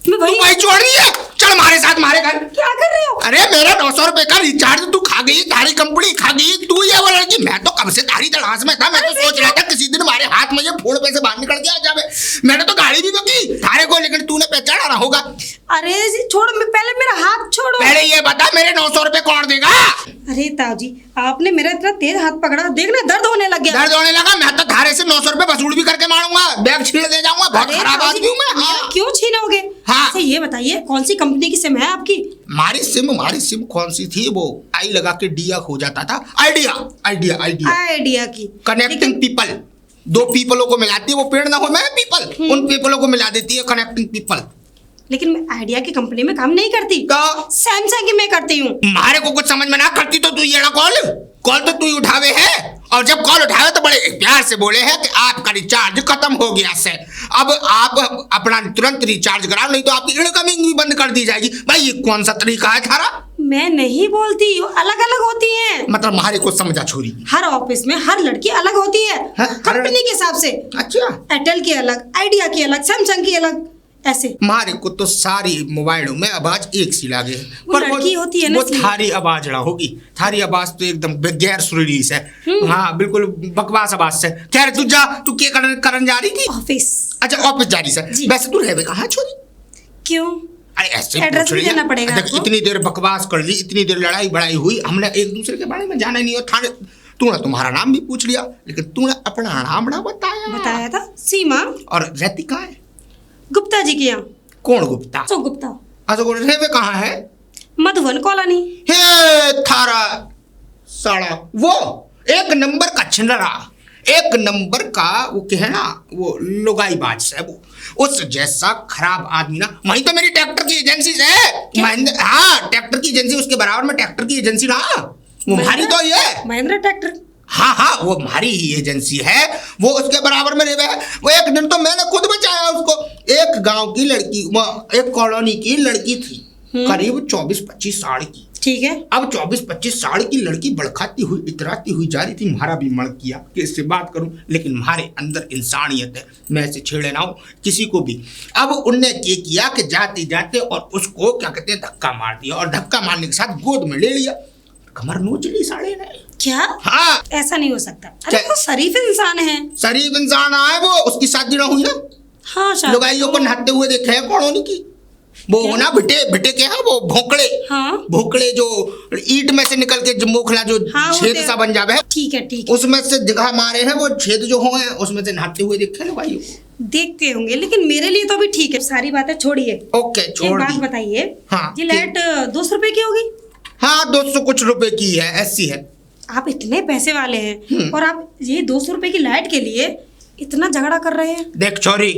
[SPEAKER 1] मैं
[SPEAKER 4] तू
[SPEAKER 1] वही।
[SPEAKER 4] भाई छोड़ रही है, चल हमारे साथ हमारे घर।
[SPEAKER 1] क्या कर रहे हो?
[SPEAKER 4] अरे मेरा 900 रुपए का रिचार्ज तू खा गई, तारी कंपनी खा गई। तू ये बोल रही मैं तो कब से तारी तलाश में था। मैं तो सोच रहा था किसी दिन हमारे हाथ में ये फोन पे से बाहर निकल के आ जावे। मैंने तो गाड़ी भी बकी थारे को, लेकिन तूने पहचाना ना होगा।
[SPEAKER 1] अरे जी छोड़ो, मैं पहले मेरा हाथ छोड़ो।
[SPEAKER 4] पहले ये बता मेरे 900 रुपए कौन देगा?
[SPEAKER 1] अरे ताऊ जी आपने मेरा इतना तेज हाथ पकड़ा, देखना दर्द होने लग गया।
[SPEAKER 4] दर्द होने लगा? मैं तो थारे से 900 रुपए वसूल भी करके मारूंगा, बैग छीन ले जाऊंगा। बहुत
[SPEAKER 1] अरे
[SPEAKER 4] खराब
[SPEAKER 1] ताऊ जी,
[SPEAKER 4] आदमी हूँ मैं।
[SPEAKER 1] मेरा क्यों छीनोगे?
[SPEAKER 4] हाँ।
[SPEAKER 1] अच्छा ये बताइए कौन सी कंपनी की सिम है आपकी?
[SPEAKER 4] हमारी सिम कौन सी थी? वो आई लगा के डिया खो जाता था। आइडिया
[SPEAKER 1] आइडिया की।
[SPEAKER 4] Connecting people. 2 पीपलों को मिलाती है, वो पेड़ ना हो मैं पीपल, उन पीपलों को मिला देती है कनेक्टिंग पीपल।
[SPEAKER 1] लेकिन मैं आइडिया की कंपनी में काम नहीं करती,
[SPEAKER 4] तो
[SPEAKER 1] सैमसंग की मैं करती हूँ।
[SPEAKER 4] हमारे को कुछ समझ में ना करती तो तू ये ना कॉल तो तू ही उठावे है। और जब कॉल उठावे तो बड़े प्यार से बोले हैं कि आपका रिचार्ज खत्म हो गया से, अब आप अपना तुरंत रिचार्ज कराओ, नहीं तो आपकी इनकमिंग भी बंद कर दी जाएगी। भाई ये कौन सा तरीका है थारा?
[SPEAKER 1] मैं नहीं बोलती, वो अलग अलग होती हैं।
[SPEAKER 4] मतलब हमारे को समझा छोरी।
[SPEAKER 1] हर ऑफिस में हर लड़की अलग होती है,
[SPEAKER 4] हाँ,
[SPEAKER 1] कंपनी के हिसाब से।
[SPEAKER 4] अच्छा,
[SPEAKER 1] एयरटेल की अलग, आइडिया की अलग, सैमसंग की अलग, ऐसे।
[SPEAKER 4] मारे को तो सारी मोबाइलों में आवाज एक सी लागे,
[SPEAKER 1] वो लड़की होती है ना
[SPEAKER 4] वो
[SPEAKER 1] इसलिए।
[SPEAKER 4] थारी आवाज ना होगी। थारी आवाज तो एकदम गैर सुरीली है। हाँ बिल्कुल बकवास आवाज से। खैर तू जा, तू क्या करन जा रही थी?
[SPEAKER 1] ऑफिस।
[SPEAKER 4] अच्छा ऑफिस जा रही है।
[SPEAKER 1] जी।
[SPEAKER 4] वैसे तू रहे कहाँ छोरी?
[SPEAKER 1] क्यों?
[SPEAKER 4] अरे ऐसे ही
[SPEAKER 1] एड्रेस
[SPEAKER 4] पूछ
[SPEAKER 1] भी
[SPEAKER 4] रही है।
[SPEAKER 1] देना पड़ेगा
[SPEAKER 4] देख,
[SPEAKER 1] आपको?
[SPEAKER 4] इतनी देर बकवास कर ली, इतनी देर लड़ाई बड़ाई हुई, हमने एक दूसरे के बारे में जाना नहीं। और थाने तूने तुम्हारा नाम भी पूछ लिया, लेकिन तूने अपना नाम ना बताया।
[SPEAKER 1] बताया था, सीमा।
[SPEAKER 4] और रहती कहाँ है?
[SPEAKER 1] गुप्ता जी के यहाँ।
[SPEAKER 4] कौन गुप्ता?
[SPEAKER 1] अशोक गुप्ता।
[SPEAKER 4] अशोक रेवे कहाँ है?
[SPEAKER 1] मधुबन कॉलोनी।
[SPEAKER 4] हे थारा साड़ा, वो एक नंबर का छिंदरा, एक नंबर का वो क्या है ना, वो लुगाई बाज है वो। उस जैसा खराब आदमी ना, वहीं तो मेरी ट्रैक्टर की एजेंसी है। महिंद्रा, हाँ ट्रैक्टर की एजेंसी, उसके बराबर में ट्रैक्टर की एजेंसी ना, वो हमारी तो ये
[SPEAKER 1] महिंद्रा ट्रैक्टर।
[SPEAKER 4] हाँ हाँ वो हमारी ही एजेंसी है, वो उसके बराबर में रहे। वो एक दिन तो मैंने खुद बचाया उसको। एक गांव की लड़की, एक कॉलोनी की लड़की थी, करीब 24-25 साल की।
[SPEAKER 1] ठीक है।
[SPEAKER 4] अब 24-25 साल की लड़की बड़खाती हुई इतराती हुई जा रही थी। मारा भी मन किया कि इससे बात करूं, लेकिन हमारे अंदर इंसानियत है, मैं इसे छेड़े ना हूं किसी को भी। अब उनने ये किया कि जाते जाते और उसको क्या कहते हैं धक्का मार दिया, और धक्का मारने के साथ गोद में ले लिया, कमर नोच ली साले ने।
[SPEAKER 1] क्या?
[SPEAKER 4] हाँ
[SPEAKER 1] ऐसा नहीं हो सकता। अरे
[SPEAKER 4] क्या?
[SPEAKER 1] वो शरीफ इंसान है।
[SPEAKER 4] शरीफ इंसान आए वो, उसकी शादी ना हुई ना,
[SPEAKER 1] हाँ शायद।
[SPEAKER 4] लुगाइयों को नहाते हुए देखे हैं कॉलोनी की। वो
[SPEAKER 1] क्या?
[SPEAKER 4] ना भिटे भिटे के हैं वो भोंकड़े।
[SPEAKER 1] हाँ।
[SPEAKER 4] भोंकड़े जो ईंट में से निकल के जो मोखला जो
[SPEAKER 1] हाँ, वो
[SPEAKER 4] छेद
[SPEAKER 1] दे-
[SPEAKER 4] सा बन जावे है,
[SPEAKER 1] ठीक है ठीक है।
[SPEAKER 4] उसमें से जगह मारे हैं वो छेद जो हुए हैं, उसमें से नहाते हुए देखे लोग भाइयों को।
[SPEAKER 1] देखते होंगे, लेकिन मेरे लिए तो अभी ठीक है। सारी बातें छोड़िए।
[SPEAKER 4] ओके
[SPEAKER 1] एक
[SPEAKER 4] छोड़
[SPEAKER 1] बात
[SPEAKER 4] दी।
[SPEAKER 1] बताइए।
[SPEAKER 4] हाँ,
[SPEAKER 1] ये लाइट 200 रुपए की होगी?
[SPEAKER 4] हाँ 200 कुछ रुपए की है, ऐसी है।
[SPEAKER 1] आप इतने पैसे वाले हैं और आप ये 200 रुपए की लाइट के लिए इतना झगड़ा कर रहे हैं।
[SPEAKER 4] देख छोरी,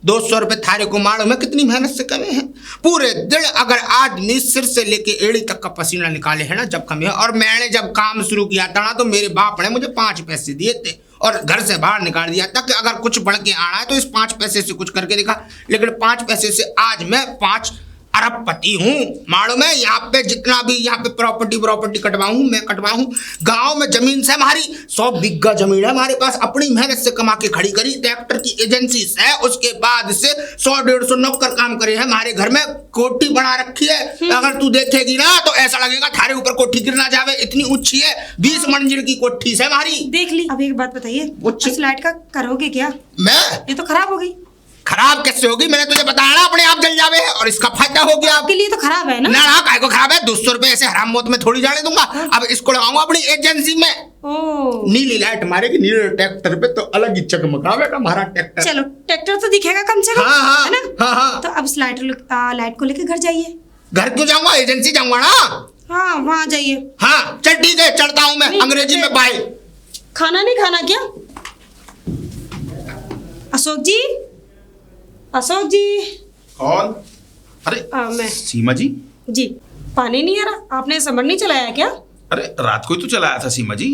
[SPEAKER 4] 200 रुपए थारे को मालूम में कितनी मेहनत से कमे हैं। पूरे दिन अगर आदमी सिर से लेके एड़ी तक का पसीना निकाले है ना, जब कमे है। और मैंने जब काम शुरू किया था ना, तो मेरे बाप ने मुझे 5 पैसे दिए थे और घर से बाहर निकाल दिया था कि अगर कुछ बढ़ के आना है तो इस 5 पैसे से कुछ करके दिखा। लेकिन 5 पैसे से आज मैं 5 अरबपति हूँ। मालूम है, यहाँ पे जितना भी यहाँ पे प्रॉपर्टी कटवाऊँ मैं कटवाऊँ। गांव में जमीन से हमारी 100 बीघा जमीन है हमारे पास, अपनी मेहनत से कमा के खड़ी करी। ट्रैक्टर की एजेंसी से, उसके बाद से 100-150 नौकर काम करे हैं हमारे घर में। कोठी बना रखी है, अगर तू देखेगी ना तो ऐसा लगेगा थारे ऊपर कोठी गिर ना जावे, इतनी ऊंची है। 20 मंजिल की कोठी है हमारी।
[SPEAKER 1] देख ली। अब एक बात बताइए, इस लाइट का करोगे क्या?
[SPEAKER 4] मैं
[SPEAKER 1] ये तो खराब हो गई।
[SPEAKER 4] खराब कैसे होगी? मैंने तुझे बताया ना, अपने आप जल जावे है और इसका फायदा हो गया।
[SPEAKER 1] आपके लिए तो खराब है ना?
[SPEAKER 4] ना काय को खराब है? 200 रुपए ऐसे हराम मौत में थोड़ी जाने दूंगा। अब इसको लगाऊंगा अपनी एजेंसी में।
[SPEAKER 1] ओ,
[SPEAKER 4] नीली लाइट मारेगी, नीले ट्रैक्टर पे तो अलग ही चकमकावेगा हमारा ट्रैक्टर।
[SPEAKER 1] चलो ट्रैक्टर तो दिखेगा कम से कम।
[SPEAKER 4] हाँ, हाँ,
[SPEAKER 1] है ना?
[SPEAKER 4] हाँ, हाँ।
[SPEAKER 1] तो अब इस लाइट को लेकर घर जाइए।
[SPEAKER 4] घर क्यों जाऊंगा? एजेंसी जाऊंगा ना।
[SPEAKER 1] हाँ वहाँ जाइए।
[SPEAKER 4] हाँ चल ठीक है, चलता हूँ मैं।
[SPEAKER 1] नहीं,
[SPEAKER 4] अंग्रेजी में बाय।
[SPEAKER 1] खाना नहीं खाना क्या? अशोक जी, अशोक जी।
[SPEAKER 2] कौन? अरे
[SPEAKER 1] मैं।
[SPEAKER 2] सीमा जी।
[SPEAKER 1] जी, पानी नहीं आ रहा? आपने समर नहीं चलाया क्या?
[SPEAKER 2] अरे रात को ही तो चलाया था सीमा जी।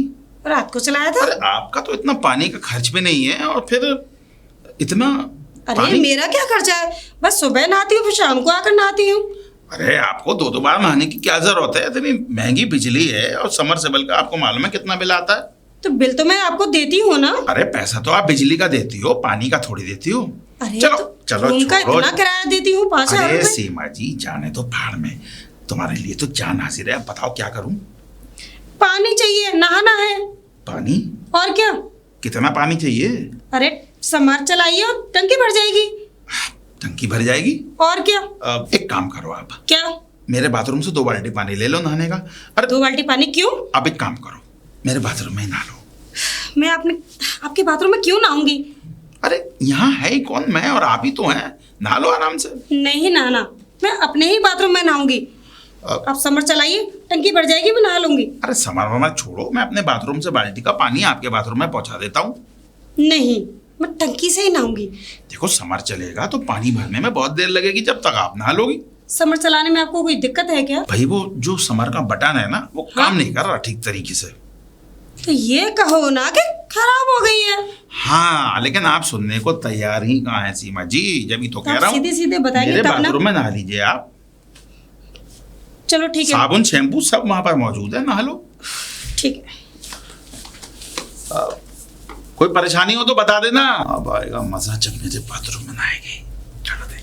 [SPEAKER 1] रात को चलाया था?
[SPEAKER 2] अरे आपका तो इतना पानी का खर्च भी नहीं है, और फिर इतना
[SPEAKER 1] अरे
[SPEAKER 2] पानी।
[SPEAKER 1] मेरा क्या खर्चा है? बस सुबह नहाती हूँ, फिर शाम को आकर नहाती हूँ।
[SPEAKER 2] अरे आपको 2-2 बार नहाने की क्या जरूरत है? इतनी महंगी बिजली है, और समरसेबल का आपको मालूम है कितना बिल आता है?
[SPEAKER 1] तो बिल तो मैं आपको देती हूँ ना।
[SPEAKER 2] अरे पैसा तो आप बिजली का देती हो, पानी का थोड़ी देती हो।
[SPEAKER 1] अरे
[SPEAKER 2] चलो
[SPEAKER 1] तो
[SPEAKER 2] चलो
[SPEAKER 1] उनका
[SPEAKER 2] छोड़ो।
[SPEAKER 1] इतना किराया देती हूँ 5,000
[SPEAKER 2] अरे
[SPEAKER 1] रुपए।
[SPEAKER 2] सीमा जी, जाने तो भाड़ में, तुम्हारे लिए तो जान हाजिर है। अब बताओ क्या करूं?
[SPEAKER 1] पानी चाहिए, नहाना है।
[SPEAKER 2] पानी?
[SPEAKER 1] और क्या?
[SPEAKER 2] कितना पानी चाहिए?
[SPEAKER 1] अरे समर चलाइए और टंकी भर जाएगी।
[SPEAKER 2] टंकी भर जाएगी?
[SPEAKER 1] और क्या?
[SPEAKER 2] एक काम करो आप,
[SPEAKER 1] क्या?
[SPEAKER 2] मेरे बाथरूम से 2 बाल्टी पानी ले लो नहाने का। अरे
[SPEAKER 1] 2 बाल्टी पानी क्यों?
[SPEAKER 2] अब एक काम करो, मेरे बाथरूम में ही नहा लो।
[SPEAKER 1] मैं आपके बाथरूम में क्यों नहाऊंगी?
[SPEAKER 2] अरे यहाँ है ही कौन, मैं और आप ही तो हैं। नहा लो आराम से।
[SPEAKER 1] नहीं नहाना, मैं अपने ही बाथरूम में नहाऊंगी। आप समर चलाइए, टंकी भर जाएगी, मैं नहा लूंगी।
[SPEAKER 2] अरे समर वमर छोड़ो, मैं अपने बाथरूम से बाल्टी का पानी आपके बाथरूम में पहुंचा देता हूँ।
[SPEAKER 1] नहीं, मैं टंकी से ही नहाऊंगी।
[SPEAKER 2] देखो समर चलेगा तो पानी भरने में बहुत देर लगेगी, जब तक आप नहा लोगी।
[SPEAKER 1] समर चलाने में आपको कोई दिक्कत है क्या?
[SPEAKER 2] भाई वो जो समर का बटन है ना, वो काम नहीं कर रहा ठीक तरीके से।
[SPEAKER 1] तो ये कहो ना कि खराब हो गई है।
[SPEAKER 2] हाँ, लेकिन आप सुनने को तैयार ही कहाँ है सीमा जी, जब ही तो कह
[SPEAKER 1] आप
[SPEAKER 2] रहा हूँ।
[SPEAKER 1] सीधे-सीधे बताएंगे
[SPEAKER 2] मेरे
[SPEAKER 1] तब ना।
[SPEAKER 2] बाथरूम में नहा लीजिए आप।
[SPEAKER 1] चलो ठीक है।
[SPEAKER 2] साबुन शैम्पू सब वहां पर मौजूद है, नहा लो।
[SPEAKER 1] ठीक है।
[SPEAKER 2] कोई परेशानी हो तो बता देना। अब आएगा मजा जब मेरे बाथरूम में नहाएगी। चलो दे।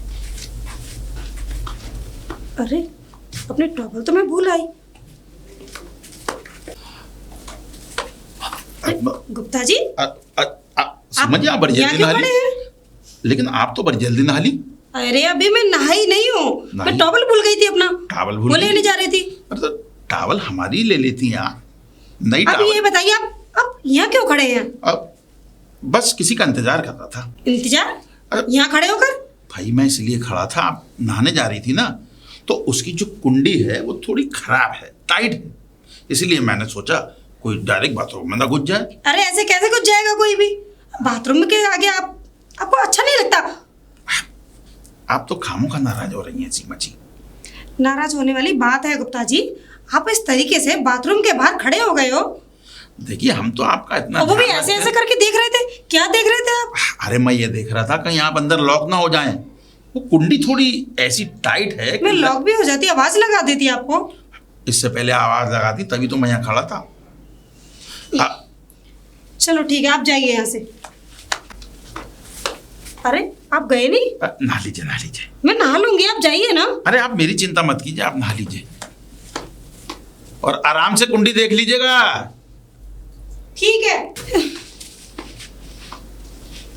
[SPEAKER 1] अरे अपने टॉवल तो मैं भूल आई। गुप्ता जी
[SPEAKER 2] समझिए आप बड़ी
[SPEAKER 1] यहाँ
[SPEAKER 2] जल्दी
[SPEAKER 1] क्यों
[SPEAKER 2] नहा
[SPEAKER 1] खड़े
[SPEAKER 2] ली,
[SPEAKER 1] हैं?
[SPEAKER 2] लेकिन आप तो बड़ी जल्दी नहा ली।
[SPEAKER 1] अरे अभी मैं नहाई नहीं हूँ, मैं
[SPEAKER 2] नहीं?
[SPEAKER 1] टॉवल भूल गई थी अपना।
[SPEAKER 2] टॉवल भूल
[SPEAKER 1] वो
[SPEAKER 2] गई?
[SPEAKER 1] लेने जा रही थी।
[SPEAKER 2] अरे तो टॉवल हमारी ले लेती हैं आप, नई
[SPEAKER 1] अब ये
[SPEAKER 2] टॉवल।
[SPEAKER 1] बताइए आप यहाँ क्यों खड़े हैं?
[SPEAKER 2] अब बस किसी का इंतजार कर रहा था।
[SPEAKER 1] इंतजार?
[SPEAKER 2] अरे
[SPEAKER 1] यहाँ खड़े होकर?
[SPEAKER 2] भाई मैं इसलिए खड़ा था, आप नहाने जा रही थी ना, तो उसकी जो कुंडी है वो थोड़ी खराब है, टाइट है, इसलिए मैंने सोचा कोई डायरेक्ट बाथरूम में ना घुस जाए।
[SPEAKER 1] अरे ऐसे कैसे कुछ जाएगा कोई भी बाथरूम के आगे? आपको अच्छा नहीं लगता?
[SPEAKER 2] आप तो खामों का नाराज हो रही हैं सीमा जी।
[SPEAKER 1] नाराज होने वाली बात है गुप्ता जी, आप इस तरीके से बाथरूम के बाहर खड़े हो गए हो।
[SPEAKER 2] देखिए हम तो आपका इतना
[SPEAKER 1] और वो भी
[SPEAKER 2] ध्यान
[SPEAKER 1] ऐसे
[SPEAKER 2] रखते
[SPEAKER 1] ऐसे
[SPEAKER 2] हैं।
[SPEAKER 1] करके देख रहे थे। क्या देख रहे थे आप?
[SPEAKER 2] अरे मैं ये देख रहा था कहीं आप अंदर लॉक ना हो जाएं। वो कुंडी थोड़ी ऐसी टाइट है कि
[SPEAKER 1] मैं लॉक भी हो जाती, आवाज लगा देती आपको।
[SPEAKER 2] इससे पहले आवाज लगाती तभी तो मैं यहाँ खड़ा था।
[SPEAKER 1] चलो ठीक है, आप जाइए यहाँ से। अरे आप गए नहीं?
[SPEAKER 2] नहा लीजिए नहा लीजिए।
[SPEAKER 1] मैं नहा लूंगी, आप जाइए ना।
[SPEAKER 2] अरे आप मेरी चिंता मत कीजिए, आप नहा लीजिए और आराम से कुंडी देख लीजिएगा।
[SPEAKER 1] ठीक है।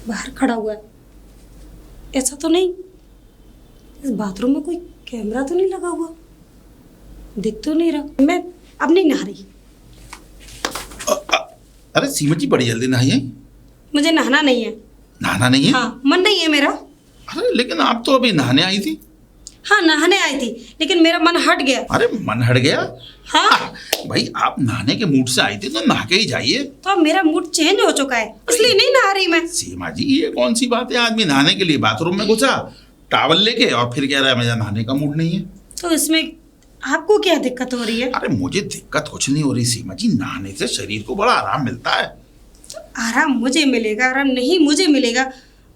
[SPEAKER 1] बाहर खड़ा हुआ है, ऐसा तो नहीं इस बाथरूम में कोई कैमरा तो नहीं लगा हुआ? दिख तो नहीं रहा। मैं अब नहीं नहा रही।
[SPEAKER 2] अरे सीमा जी बड़ी जल्दी नहाइए।
[SPEAKER 1] मुझे नहाना नहीं है।
[SPEAKER 2] नहाना नहीं है?
[SPEAKER 1] हाँ, मन नहीं है मेरा।
[SPEAKER 2] अरे लेकिन आप तो अभी नहाने आई थी।
[SPEAKER 1] हाँ नहाने आई थी, लेकिन मेरा मन हट गया।
[SPEAKER 2] अरे मन हट गया?
[SPEAKER 1] हाँ
[SPEAKER 2] भाई आप नहाने के मूड से आई थी तो नहा के ही जाइए।
[SPEAKER 1] तो अब मेरा मूड चेंज हो चुका है, इसलिए नहीं नहा रही मैं।
[SPEAKER 2] सीमा जी ये कौन सी बात है, आदमी नहाने के लिए बाथरूम में घुसा टॉवल लेके और फिर कह रहा है मुझे नहाने का मूड नहीं है।
[SPEAKER 1] तो इसमें आपको क्या दिक्कत हो रही है?
[SPEAKER 2] अरे मुझे दिक्कत कुछ नहीं हो रही सीमा जी, नहाने से शरीर को बड़ा आराम मिलता है।
[SPEAKER 1] आराम मुझे मिलेगा, आराम नहीं मुझे मिलेगा,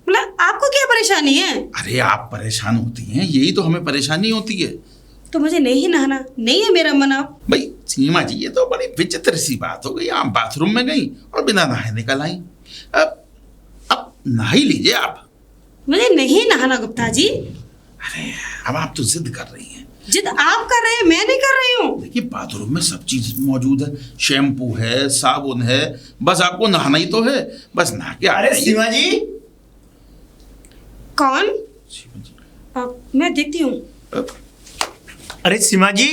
[SPEAKER 1] मतलब आपको क्या परेशानी है?
[SPEAKER 2] अरे आप परेशान होती हैं, यही तो हमें परेशानी होती है।
[SPEAKER 1] तो मुझे नहीं नहाना, नहीं है मेरा मन। आप
[SPEAKER 2] भाई सीमा जी ये तो बड़ी विचित्र सी बात हो गई, आप बाथरूम में गई और बिना नहाए निकल आई। अब नहा ही लीजिए आप।
[SPEAKER 1] मुझे नहीं नहाना गुप्ता जी।
[SPEAKER 2] अरे अब आप तो जिद कर रही हैं।
[SPEAKER 1] जिद आप कर रहे हैं, मैं नहीं कर रही हूँ।
[SPEAKER 2] देखिए बाथरूम में सब चीज मौजूद है, शैम्पू है, साबुन है, बस आपको नहाना ही तो है, बस नहा के आ
[SPEAKER 3] अरे
[SPEAKER 2] जाइए।
[SPEAKER 3] सीमा जी।
[SPEAKER 1] कौन?
[SPEAKER 2] सीमा जी,
[SPEAKER 1] मैं देखती हूँ।
[SPEAKER 3] अरे सीमा जी।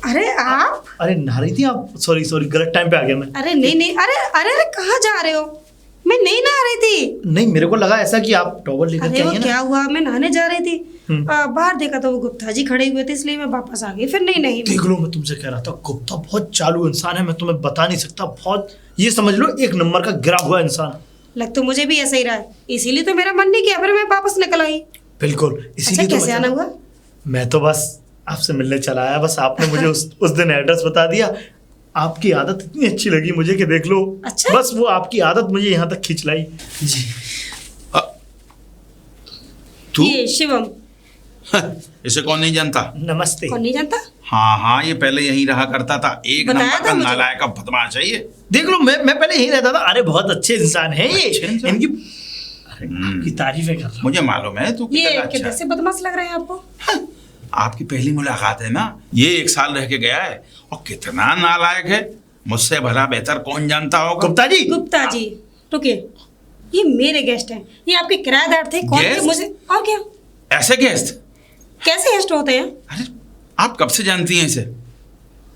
[SPEAKER 1] अरे आप?
[SPEAKER 3] अरे नहा रही थी आप? सॉरी सॉरी, गलत टाइम पे आ गया मैं।
[SPEAKER 1] अरे नहीं नहीं, अरे अरे अरे कहाँ जा रहे हो? मैं नहीं नहा रही थी।
[SPEAKER 3] नहीं मेरे को लगा ऐसा कि आप टॉवल लेकर
[SPEAKER 1] अरे
[SPEAKER 3] के
[SPEAKER 1] वो
[SPEAKER 3] आई है
[SPEAKER 1] क्या
[SPEAKER 3] ना।
[SPEAKER 1] हुआ, मैं नहाने जा रही थी,
[SPEAKER 3] हम्म।
[SPEAKER 1] बाहर देखा तो वो गुप्ता जी खड़े हुए थे, इसलिए मैं वापस आ गई। फिर नहीं
[SPEAKER 3] देख लो मैं तुमसे कह रहा था गुप्ता बहुत चालू इंसान है, मैं तुम्हें बता नहीं सकता, बहुत ये समझ लो एक नंबर का गिरा हुआ इंसान।
[SPEAKER 1] लग तो मुझे भी ऐसा ही रहा है, इसीलिए तो मेरा मन नहीं किया, फिर मैं वापस निकल आई।
[SPEAKER 3] बिल्कुल
[SPEAKER 1] अच्छा
[SPEAKER 3] इसीलिए तो
[SPEAKER 1] कैसे आना हुआ?
[SPEAKER 3] मैं तो बस आपसे मिलने चला आया, बस आपने मुझे उस दिन एड्रेस बता दिया। आपकी आदत इतनी अच्छी लगी मुझे कि देख लो।
[SPEAKER 1] अच्छा?
[SPEAKER 3] बस वो आपकी आदत मुझे यहाँ तक खींच लाई जी।
[SPEAKER 2] तू
[SPEAKER 1] ये शिवम।
[SPEAKER 2] इसे कौन नहीं जानता?
[SPEAKER 3] नमस्ते।
[SPEAKER 1] कौन नहीं जानता?
[SPEAKER 2] हाँ हाँ ये पहले यहीं रहा करता था, एक
[SPEAKER 1] बताया
[SPEAKER 2] नंबर
[SPEAKER 1] था
[SPEAKER 2] का
[SPEAKER 1] मुझे।
[SPEAKER 2] नालायक का बदमाश है ये।
[SPEAKER 3] देख लो मैं पहले यही रहता था। अरे बहुत अच्छे इंसान है ये।
[SPEAKER 2] अच्छे इंसान?
[SPEAKER 3] इनकी अरे आपकी तारीफें कर रहा हूँ।
[SPEAKER 2] मुझे मालूम है तू
[SPEAKER 1] ये
[SPEAKER 2] कितना अच्छा
[SPEAKER 1] किधर
[SPEAKER 2] है।
[SPEAKER 1] से बदमाश लग रहे हैं आपको?
[SPEAKER 2] आपकी पहली मुलाकात है ना, ये 1 साल रह के गया है और कितना नालायक है, मुझसे भला बेहतर कौन जानता होगा।
[SPEAKER 3] गुप्ता जी।
[SPEAKER 1] गुप्ता जी रुकिए, ये मेरे गेस्ट हैं, ये आपके किराएदार थे। कौन थे?
[SPEAKER 2] गेस्ट?
[SPEAKER 1] मुझे और क्या?
[SPEAKER 2] ऐसे गेस्ट?
[SPEAKER 1] कैसे गेस्ट होते हैं?
[SPEAKER 2] अरे आप कब से जानती हैं इसे?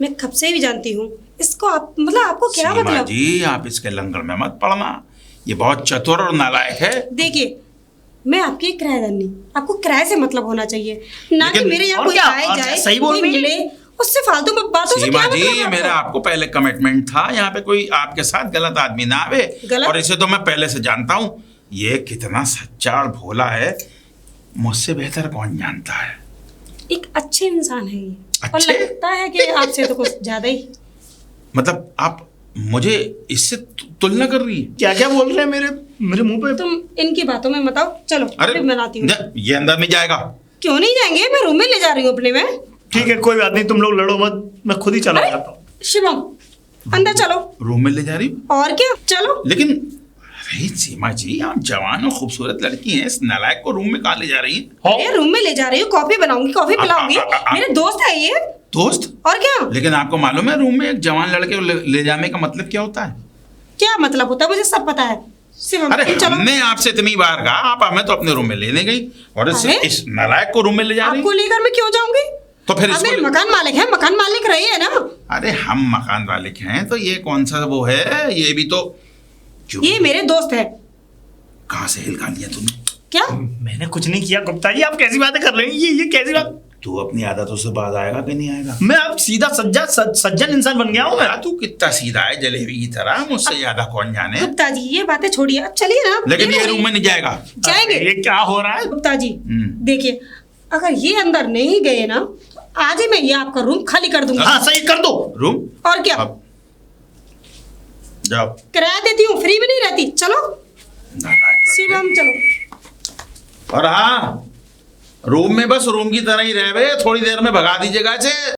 [SPEAKER 1] मैं कब से भी जानती हूँ इसको। आप मतलब आपको क्या
[SPEAKER 2] सीमा
[SPEAKER 1] मतलब?
[SPEAKER 2] जी आप इसके लंगर में मत पड़ना, ये बहुत चतुर और नालायक है।
[SPEAKER 1] देखिए मैं आपकी किराएदार नहीं, आपको किराए से मतलब होना चाहिए, ना कि
[SPEAKER 2] लेकिन-
[SPEAKER 1] मेरे यहाँ
[SPEAKER 3] और
[SPEAKER 1] कोई
[SPEAKER 3] क्या?
[SPEAKER 1] आए
[SPEAKER 3] और
[SPEAKER 1] जाए,
[SPEAKER 3] सही बोल
[SPEAKER 1] कोई
[SPEAKER 3] रही है।
[SPEAKER 1] मिले, उससे फालतू में बातों से
[SPEAKER 2] सीमा
[SPEAKER 1] क्या
[SPEAKER 2] जी
[SPEAKER 1] मतलब
[SPEAKER 2] ये
[SPEAKER 1] है
[SPEAKER 2] मेरा
[SPEAKER 1] आपको?
[SPEAKER 2] आपको पहले कमिटमेंट था, यहाँ पे कोई आपके साथ गलत आदमी ना आवे।
[SPEAKER 1] गलत?
[SPEAKER 2] और इसे तो मैं पहले से जानता हूँ, ये कितना सच्चा और भोला है, मुझसे बेहतर कौन जानता है।
[SPEAKER 1] एक अच्छे इंसान है ये, और
[SPEAKER 2] अच्छे?
[SPEAKER 1] लगता है कि आपसे तो कुछ ज्यादा ही।
[SPEAKER 2] मतलब आप मुझे इससे तुलना कर रही है?
[SPEAKER 3] क्या क्या बोल रहे हैं मेरे मुंह पे।
[SPEAKER 1] तुम इनकी बातों में मत आओ, चलो
[SPEAKER 2] अरे
[SPEAKER 1] अभी बनाती हूँ।
[SPEAKER 2] ये अंदर नहीं जाएगा।
[SPEAKER 1] क्यों नहीं जाएंगे, मैं रूम में ले जा रही हूँ अपने में।
[SPEAKER 3] ठीक है कोई बात नहीं, तुम लोग लड़ो मत, मैं खुद ही चला
[SPEAKER 1] अरे,
[SPEAKER 3] जाता हूँ।
[SPEAKER 1] शिवम अंदर चलो।
[SPEAKER 2] रूम में ले जा रही हूँ?
[SPEAKER 1] और क्या, चलो।
[SPEAKER 2] लेकिन अरे सीमा जी, आप जवान और खूबसूरत लड़की हैं, इस नालायक को रूम में कहाँ ले जा रही हैं?
[SPEAKER 1] अरे रूम में ले जा रही हूँ, कॉफी बनाऊंगी, कॉफी पिलाऊंगी। मेरे दोस्त है ये।
[SPEAKER 2] दोस्त?
[SPEAKER 1] और क्या?
[SPEAKER 2] लेकिन आपको मालूम है रूम में एक जवान लड़के को ले जाने का मतलब क्या होता है?
[SPEAKER 1] क्या मतलब होता है, मुझे सब पता है। शिवम,
[SPEAKER 2] अरे
[SPEAKER 1] चलो।
[SPEAKER 2] हमने आपसे इतनी बार कहा, आप हमें तो अपने रूम में लेने गई और
[SPEAKER 1] अरे?
[SPEAKER 2] इस नालायक को रूम में ले जा रही
[SPEAKER 1] आपको
[SPEAKER 2] हैं।
[SPEAKER 1] लेकर मैं क्यों जाऊंगी?
[SPEAKER 2] तो फिर
[SPEAKER 1] आप
[SPEAKER 2] इसको
[SPEAKER 1] मेरे मकान मालिक हैं, मकान मालिक रही है ना।
[SPEAKER 2] अरे हम मकान मालिक हैं तो ये कौन सा वो है, ये भी तो क्यों?
[SPEAKER 1] ये मेरे दोस्त है।
[SPEAKER 2] कहाँ से हिलका लिया तूने?
[SPEAKER 1] क्या?
[SPEAKER 3] मैंने कुछ नहीं किया गुप्ता जी, आप कैसी बातें कर रहे हैं? ये कैसी बात?
[SPEAKER 2] तू अपनी आदतों से बाज आएगा कि नहीं आएगा?
[SPEAKER 3] मैं अब सीधा सज्जन इंसान बन गया हूँ मैं।
[SPEAKER 2] तू कितना सीधा है, जलेबी की तरह, मुझसे ज्यादा कौन जाने।
[SPEAKER 1] गुप्ता जी ये बातें छोड़िए, अब चलिए ना।
[SPEAKER 2] लेकिन ये रूम में नहीं जाएगा।
[SPEAKER 1] जाएंगे।
[SPEAKER 3] ये क्या हो रहा है?
[SPEAKER 1] गुप्ता जी देखिए, अगर ये अंदर नहीं गए ना, आज ही मैं ये आपका रूम खाली कर दूंगा।
[SPEAKER 3] हाँ सही कर दो।
[SPEAKER 2] रूम?
[SPEAKER 1] और क्या,
[SPEAKER 2] अब जाओ।
[SPEAKER 1] किराया देती हूँ, फ्री में नहीं रहती। चलो शिवम, चलो।
[SPEAKER 2] और हाँ, रूम में बस रूम की तरह ही रह, थोड़ी देर में भगा दीजिएगा इसे।